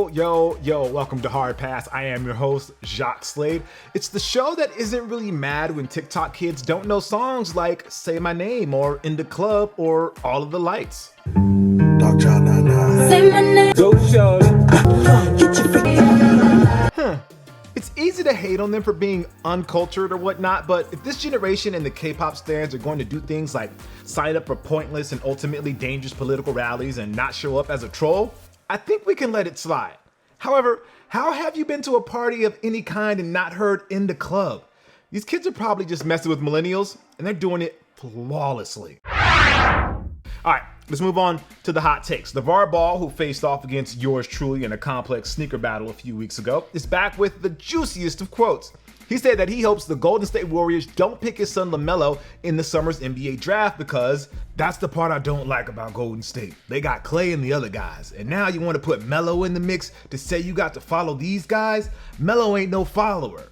Yo, welcome to Hard Pass. I am your host, Jacques Slade. It's the show that isn't really mad when TikTok kids don't know songs like Say My Name or In the Club or All of the Lights. Dog John, Say my name. Go show. It's easy to hate on them for being uncultured or whatnot, but if this generation and the K-pop stans are going to do things like sign up for pointless and ultimately dangerous political rallies and not show up as a troll, I think we can let it slide. However, how have you been to a party of any kind and not heard In the Club? These kids are probably just messing with millennials, and they're doing it flawlessly. All right, let's move on to the hot takes. LeVar Ball, who faced off against yours truly in a complex sneaker battle a few weeks ago, is back with the juiciest of quotes. He said that he hopes the Golden State Warriors don't pick his son LaMelo in the summer's NBA draft because that's the part I don't like about Golden State. They got Clay and the other guys, and now you want to put Melo in the mix to say you got to follow these guys? Melo ain't no follower.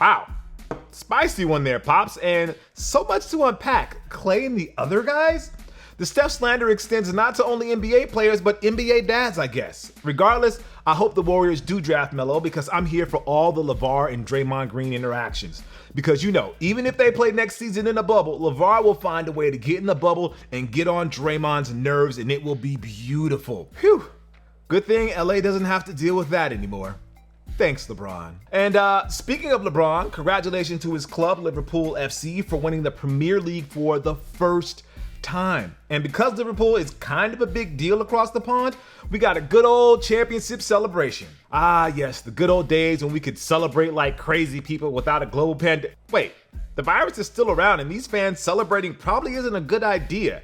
Wow, spicy one there, Pops, and so much to unpack. Clay and the other guys? The Steph slander extends not to only NBA players, but NBA dads, I guess. Regardless, I hope the Warriors do draft Melo because I'm here for all the LeVar and Draymond Green interactions. Because even if they play next season in a bubble, LeVar will find a way to get in the bubble and get on Draymond's nerves, and it will be beautiful. Phew. Good thing LA doesn't have to deal with that anymore. Thanks, LeBron. And speaking of LeBron, congratulations to his club, Liverpool FC, for winning the Premier League for the first time. And because Liverpool is kind of a big deal across the pond, we got a good old championship celebration. Ah, yes, the good old days when we could celebrate like crazy people without a global pandemic. Wait, the virus is still around and these fans celebrating probably isn't a good idea.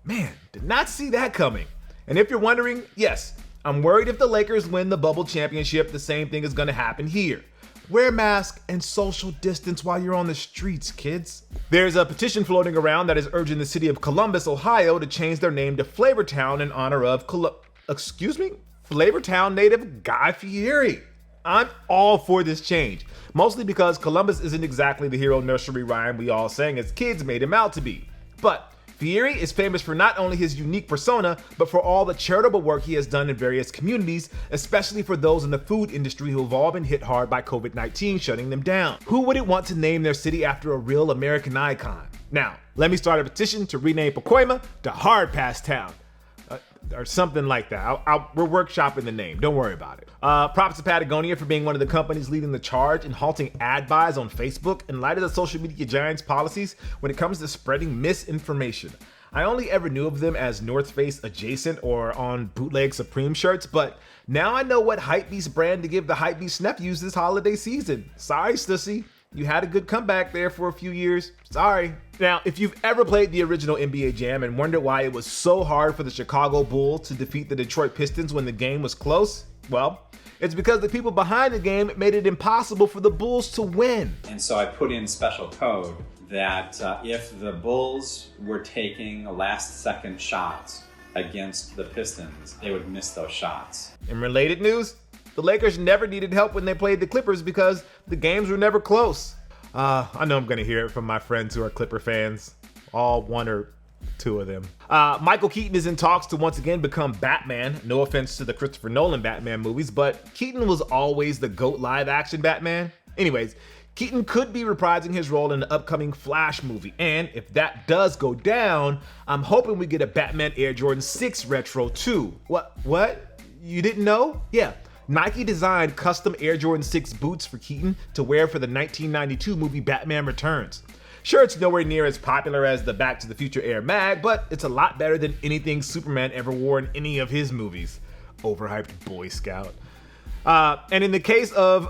Man, did not see that coming. And if you're wondering, yes, I'm worried if the Lakers win the bubble championship, the same thing is gonna happen here. Wear masks and social distance while you're on the streets, kids. There's a petition floating around that is urging the city of Columbus, Ohio to change their name to Flavortown in honor of Flavortown native Guy Fieri. I'm all for this change, mostly because Columbus isn't exactly the hero nursery rhyme we all sang as kids made him out to be. But Fieri is famous for not only his unique persona, but for all the charitable work he has done in various communities, especially for those in the food industry who have all been hit hard by COVID-19 shutting them down. Who wouldn't want to name their city after a real American icon? Now, let me start a petition to rename Pacoima to Hard Pass Town. Or something like that. We're workshopping the name. Don't worry about it. Props to Patagonia for being one of the companies leading the charge in halting ad buys on Facebook in light of the social media giants' policies when it comes to spreading misinformation. I only ever knew of them as North Face adjacent or on bootleg Supreme shirts, but now I know what Hypebeast brand to give the Hypebeast nephews this holiday season. Sorry, Stussy. You had a good comeback there for a few years. Sorry. Now, if you've ever played the original NBA Jam and wondered why it was so hard for the Chicago Bulls to defeat the Detroit Pistons when the game was close, well, it's because the people behind the game made it impossible for the Bulls to win. And so I put in special code that if the Bulls were taking last-second shots against the Pistons, they would miss those shots. In related news, the Lakers never needed help when they played the Clippers because the games were never close. I know I'm going to hear it from my friends who are Clipper fans. All one or two of them. Michael Keaton is in talks to once again become Batman. No offense to the Christopher Nolan Batman movies, but Keaton was always the GOAT live-action Batman. Anyways, Keaton could be reprising his role in the upcoming Flash movie. And if that does go down, I'm hoping we get a Batman Air Jordan 6 retro too. What? You didn't know? Yeah. Nike designed custom Air Jordan 6 boots for Keaton to wear for the 1992 movie Batman Returns. Sure, it's nowhere near as popular as the Back to the Future Air Mag, but it's a lot better than anything Superman ever wore in any of his movies. Overhyped Boy Scout. And in the case of,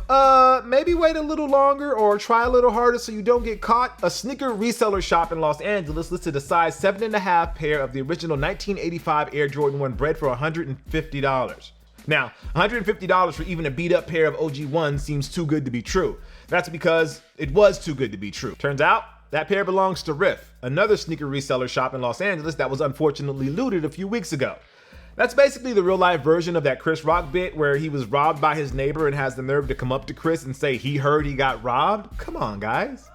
maybe wait a little longer or try a little harder so you don't get caught, a sneaker reseller shop in Los Angeles listed a size 7.5 pair of the original 1985 Air Jordan 1 bred for $150. Now, $150 for even a beat-up pair of OG 1s seems too good to be true. That's because it was too good to be true. Turns out, that pair belongs to Riff, another sneaker reseller shop in Los Angeles that was unfortunately looted a few weeks ago. That's basically the real-life version of that Chris Rock bit where he was robbed by his neighbor and has the nerve to come up to Chris and say he heard he got robbed. Come on, guys.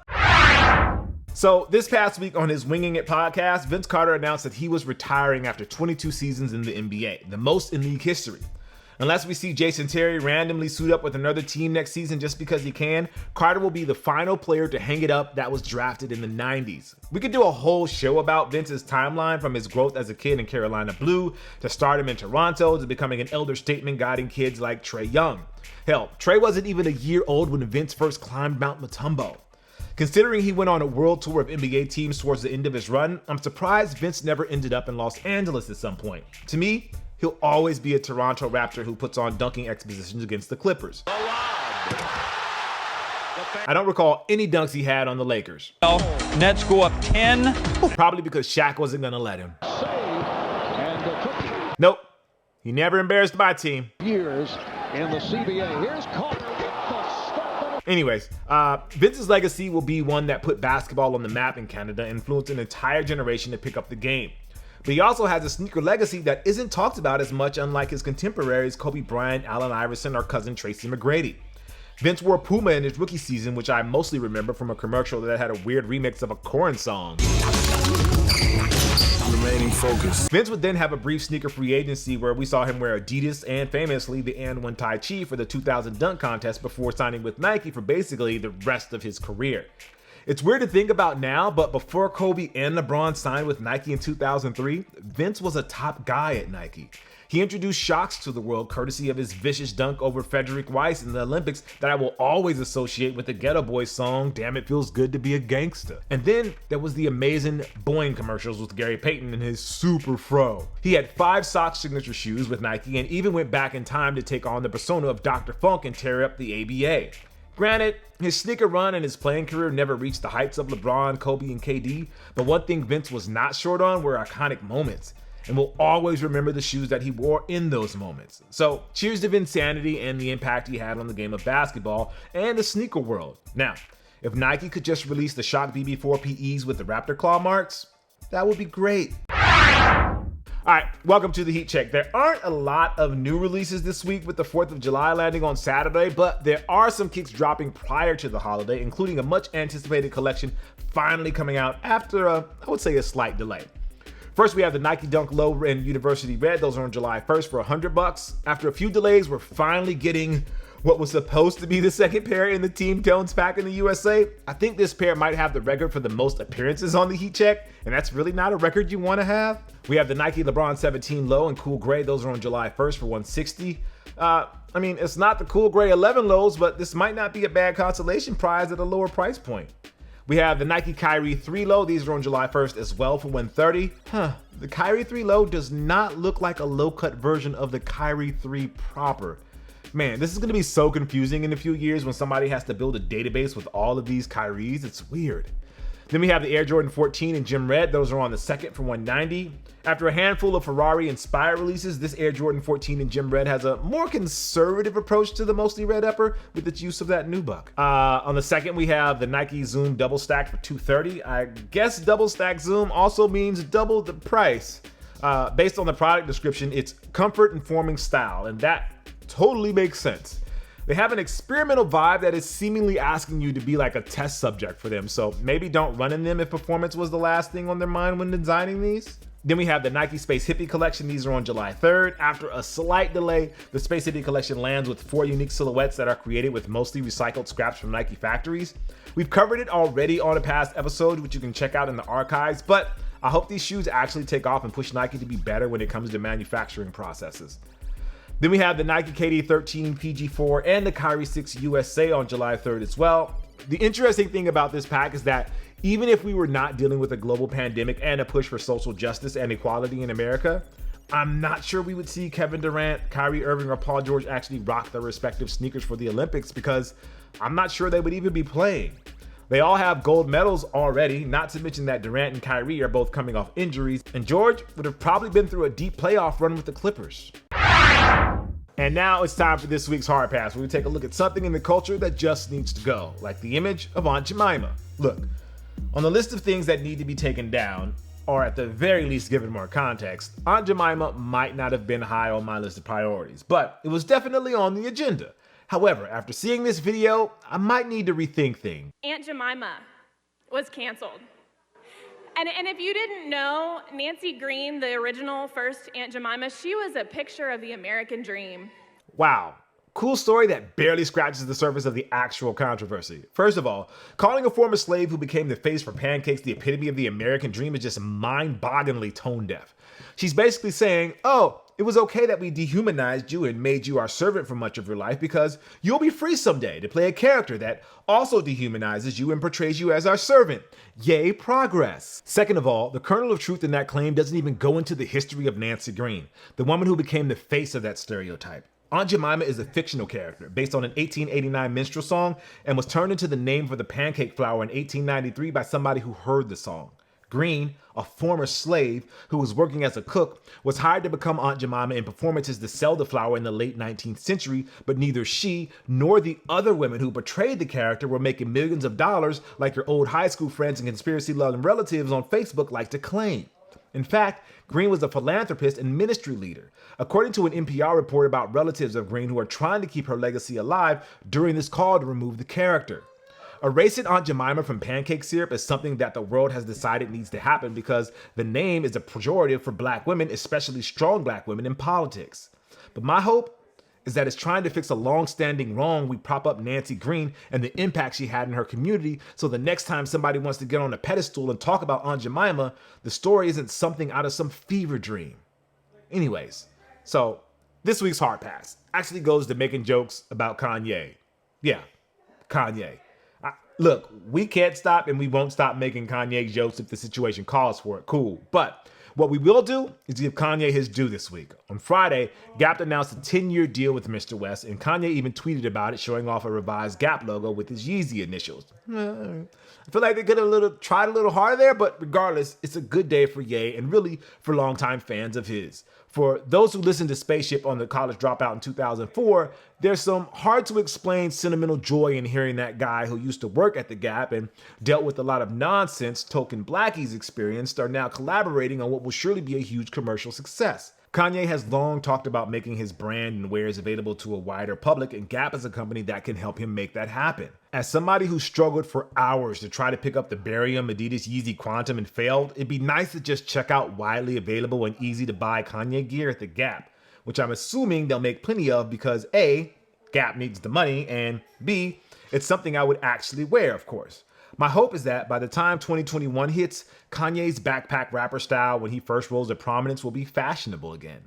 So this past week on his Winging It podcast, Vince Carter announced that he was retiring after 22 seasons in the NBA, the most in league history. Unless we see Jason Terry randomly suit up with another team next season just because he can, Carter will be the final player to hang it up that was drafted in the 90s. We could do a whole show about Vince's timeline from his growth as a kid in Carolina Blue, to stardom in Toronto, to becoming an elder statesman guiding kids like Trae Young. Hell, Trae wasn't even a year old when Vince first climbed Mount Matumbo. Considering he went on a world tour of NBA teams towards the end of his run, I'm surprised Vince never ended up in Los Angeles at some point. To me, he'll always be a Toronto Raptor who puts on dunking expositions against the Clippers. I don't recall any dunks he had on the Lakers. Nets go up 10. Probably because Shaq wasn't gonna let him. Nope, he never embarrassed my team. Years in the CBA. Here's Carter. Anyways, Vince's legacy will be one that put basketball on the map in Canada, influenced an entire generation to pick up the game. But he also has a sneaker legacy that isn't talked about as much, unlike his contemporaries Kobe Bryant, Allen Iverson, or cousin Tracy McGrady. Vince wore Puma in his rookie season, which I mostly remember from a commercial that had a weird remix of a Korn song. Remaining focused. Vince would then have a brief sneaker free agency where we saw him wear Adidas and famously the And One Tai Chi for the 2000 dunk contest before signing with Nike for basically the rest of his career. It's weird to think about now, but before Kobe and LeBron signed with Nike in 2003, Vince was a top guy at Nike. He introduced shocks to the world courtesy of his vicious dunk over Frederick Weiss in the Olympics that I will always associate with the Ghetto Boys song, Damn It Feels Good to Be a Gangsta. And then there was the amazing Boeing commercials with Gary Payton and his super fro. He had 5 sock signature shoes with Nike and even went back in time to take on the persona of Dr. Funk and tear up the ABA. Granted, his sneaker run and his playing career never reached the heights of LeBron, Kobe, and KD, but one thing Vince was not short on were iconic moments. And we'll always remember the shoes that he wore in those moments. So cheers to Vinsanity and the impact he had on the game of basketball and the sneaker world. Now, if Nike could just release the Shock BB4 PEs with the Raptor claw marks, that would be great. All right, welcome to the Heat Check. There aren't a lot of new releases this week with the 4th of July landing on Saturday, but there are some kicks dropping prior to the holiday, including a much anticipated collection finally coming out after I would say a slight delay. First, we have the Nike Dunk Low and University Red. Those are on July 1st for $100. After a few delays, we're finally getting what was supposed to be the second pair in the Team Tones pack in the USA. I think this pair might have the record for the most appearances on the Heat Check, and that's really not a record you want to have. We have the Nike LeBron 17 Low and Cool Gray. Those are on July 1st for $160. I mean, it's not the Cool Gray 11 Lows, but this might not be a bad consolation prize at a lower price point. We have the Nike Kyrie 3 Low. These are on July 1st as well for $130. The Kyrie 3 Low does not look like a low-cut version of the Kyrie 3 proper. Man, this is going to be so confusing in a few years when somebody has to build a database with all of these Kyries. It's weird. Then we have the Air Jordan 14 and Gym Red. Those are on the 2nd for $190. After a handful of Ferrari-inspired releases, this Air Jordan 14 and Gym Red has a more conservative approach to the mostly red upper with its use of that nubuck. On the 2nd, we have the Nike Zoom Double Stack for $230. I guess Double Stack Zoom also means double the price. Based on the product description, it's comfort-informing style, and that totally makes sense. They have an experimental vibe that is seemingly asking you to be like a test subject for them, so maybe don't run in them if performance was the last thing on their mind when designing these. Then we have the Nike Space Hippie Collection. These are on July 3rd. After a slight delay, the Space Hippie Collection lands with 4 unique silhouettes that are created with mostly recycled scraps from Nike factories. We've covered it already on a past episode, which you can check out in the archives, but I hope these shoes actually take off and push Nike to be better when it comes to manufacturing processes. Then we have the Nike KD 13 PG4 and the Kyrie 6 USA on July 3rd as well. The interesting thing about this pack is that even if we were not dealing with a global pandemic and a push for social justice and equality in America, I'm not sure we would see Kevin Durant, Kyrie Irving, or Paul George actually rock their respective sneakers for the Olympics because I'm not sure they would even be playing. They all have gold medals already, not to mention that Durant and Kyrie are both coming off injuries, and George would have probably been through a deep playoff run with the Clippers. And now it's time for this week's Hard Pass, where we take a look at something in the culture that just needs to go, like the image of Aunt Jemima. Look, on the list of things that need to be taken down, or at the very least given more context, Aunt Jemima might not have been high on my list of priorities, but it was definitely on the agenda. However, after seeing this video, I might need to rethink things. Aunt Jemima was canceled. And if you didn't know, Nancy Green, the original first Aunt Jemima, she was a picture of the American dream. Wow. Cool story that barely scratches the surface of the actual controversy. First of all, calling a former slave who became the face for pancakes the epitome of the American dream is just mind-bogglingly tone deaf. She's basically saying, oh, it was okay that we dehumanized you and made you our servant for much of your life because you'll be free someday to play a character that also dehumanizes you and portrays you as our servant. Yay, progress. Second of all, the kernel of truth in that claim doesn't even go into the history of Nancy Green, the woman who became the face of that stereotype. Aunt Jemima is a fictional character based on an 1889 minstrel song and was turned into the name for the pancake flour in 1893 by somebody who heard the song. Green, a former slave who was working as a cook, was hired to become Aunt Jemima in performances to sell the flour in the late 19th century, but neither she nor the other women who portrayed the character were making millions of dollars like your old high school friends and conspiracy-loving relatives on Facebook like to claim. In fact, Green was a philanthropist and ministry leader. According to an NPR report about relatives of Green who are trying to keep her legacy alive during this call to remove the character. Erasing Aunt Jemima from pancake syrup is something that the world has decided needs to happen because the name is a pejorative for black women, especially strong black women in politics. But my hope is that it's trying to fix a long-standing wrong we prop up Nancy Green and the impact she had in her community, so the next time somebody wants to get on a pedestal and talk about Aunt Jemima, the story isn't something out of some fever dream. Anyways, so this week's Hard Pass actually goes to making jokes about Kanye. Yeah, Kanye. Look, we can't stop and we won't stop making Kanye jokes if the situation calls for it. Cool. But what we will do is give Kanye his due this week. On Friday, Gap announced a 10-year deal with Mr. West, and Kanye even tweeted about it, showing off a revised Gap logo with his Yeezy initials. I feel like they could have tried a little harder there, but regardless, it's a good day for Ye and really for longtime fans of his. For those who listened to Spaceship on the College Dropout in 2004, there's some hard-to-explain sentimental joy in hearing that guy who used to work at the Gap and dealt with a lot of nonsense Token Blackies experienced are now collaborating on what will surely be a huge commercial success. Kanye has long talked about making his brand and wares available to a wider public, and Gap is a company that can help him make that happen. As somebody who struggled for hours to try to pick up the Barium Adidas Yeezy Quantum and failed, it'd be nice to just check out widely available and easy to buy Kanye gear at the Gap, which I'm assuming they'll make plenty of because A, Gap needs the money, and B, it's something I would actually wear, of course. My hope is that by the time 2021 hits, Kanye's backpack rapper style when he first rose to prominence will be fashionable again.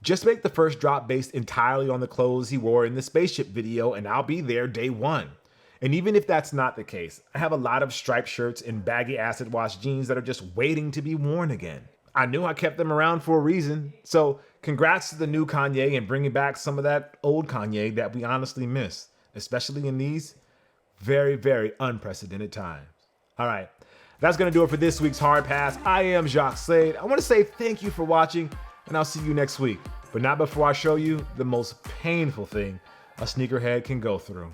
Just make the first drop based entirely on the clothes he wore in the Spaceship video and I'll be there day one. And even if that's not the case, I have a lot of striped shirts and baggy acid wash jeans that are just waiting to be worn again. I knew I kept them around for a reason, so congrats to the new Kanye and bringing back some of that old Kanye that we honestly miss, especially in these very, very unprecedented times. All right, that's going to do it for this week's Hard Pass. I am Jacques Slade. I want to say thank you for watching, and I'll see you next week. But not before I show you the most painful thing a sneakerhead can go through.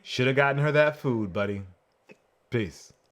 Should have gotten her that food, buddy. Peace.